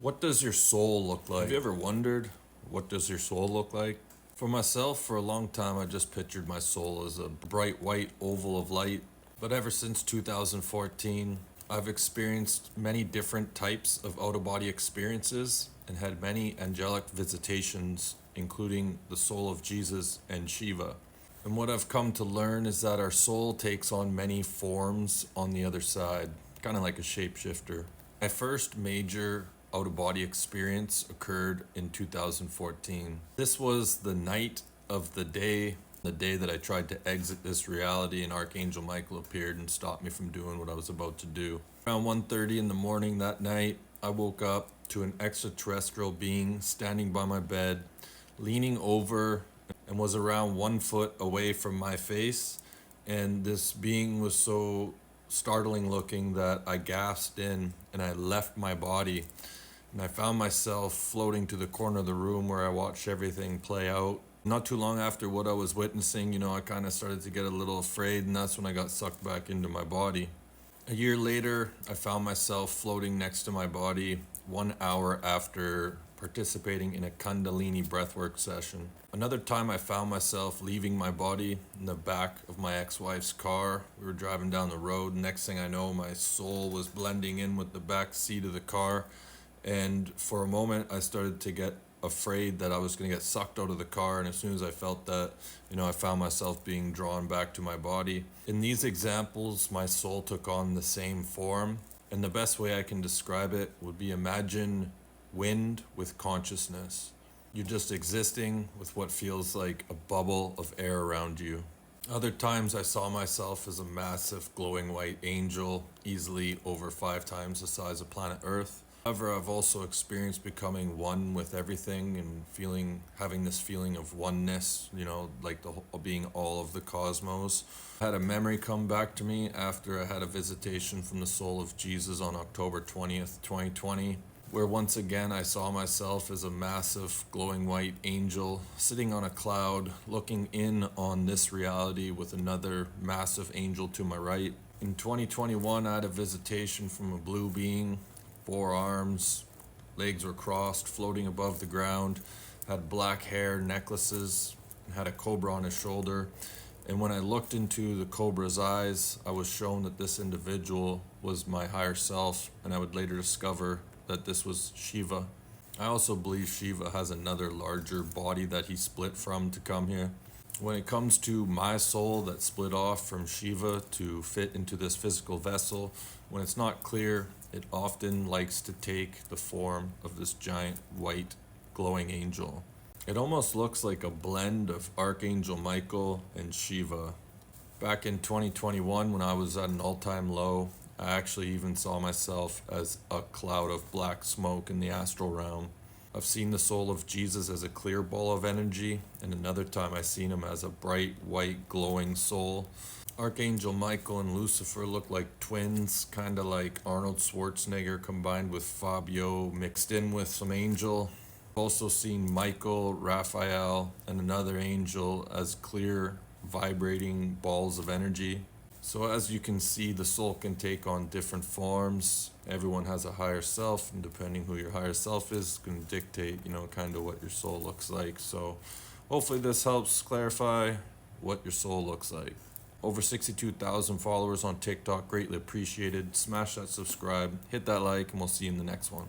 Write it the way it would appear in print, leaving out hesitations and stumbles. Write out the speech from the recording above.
What does your soul look like? Have you ever wondered, what does your soul look like? For myself, for a long time, I just pictured my soul as a bright white oval of light. But ever since 2014, I've experienced many different types of out of body experiences and had many angelic visitations, including the soul of Jesus and Shiva. And what I've come to learn is that our soul takes on many forms on the other side, kind of like a shapeshifter. My first major out of body experience occurred in 2014. This was the night of the day that I tried to exit this reality, and Archangel Michael appeared and stopped me from doing what I was about to do. Around 1:30 in the morning that night, I woke up to an extraterrestrial being standing by my bed, leaning over, and was around 1 foot away from my face. And this being was so startling looking that I gasped in and I left my body. And I found myself floating to the corner of the room where I watched everything play out. Not too long after what I was witnessing, I kind of started to get a little afraid, and that's when I got sucked back into my body. A year later, I found myself floating next to my body 1 hour after participating in a Kundalini breathwork session. Another time I found myself leaving my body in the back of my ex-wife's car. We were driving down the road. Next thing I know, my soul was blending in with the back seat of the car. And for a moment, I started to get afraid that I was going to get sucked out of the car. And as soon as I felt that, I found myself being drawn back to my body. In these examples, my soul took on the same form. And the best way I can describe it would be, imagine wind with consciousness. You're just existing with what feels like a bubble of air around you. Other times I saw myself as a massive glowing white angel, easily over 5 times the size of planet Earth. However, I've also experienced becoming one with everything and having this feeling of oneness, like being all of the cosmos. I had a memory come back to me after I had a visitation from the soul of Jesus on October 20th, 2020, where once again I saw myself as a massive glowing white angel sitting on a cloud, looking in on this reality with another massive angel to my right. In 2021, I had a visitation from a blue being. 4 arms, legs were crossed, floating above the ground, had black hair, necklaces, and had a cobra on his shoulder. And when I looked into the cobra's eyes, I was shown that this individual was my higher self, and I would later discover that this was Shiva. I also believe Shiva has another larger body that he split from to come here. When it comes to my soul that split off from Shiva to fit into this physical vessel, when it's not clear, it often likes to take the form of this giant white glowing angel. It almost looks like a blend of Archangel Michael and Shiva. Back in 2021, when I was at an all-time low, I actually even saw myself as a cloud of black smoke in the astral realm. I've seen the soul of Jesus as a clear ball of energy, and another time I seen him as a bright, white, glowing soul. Archangel Michael and Lucifer look like twins, kind of like Arnold Schwarzenegger combined with Fabio mixed in with some angel. I've also seen Michael, Raphael, and another angel as clear, vibrating balls of energy. So as you can see, the soul can take on different forms. Everyone has a higher self, and depending who your higher self is can dictate, kind of what your soul looks like. So hopefully this helps clarify what your soul looks like. Over 62,000 followers on TikTok, greatly appreciated. Smash that subscribe, hit that like, and we'll see you in the next one.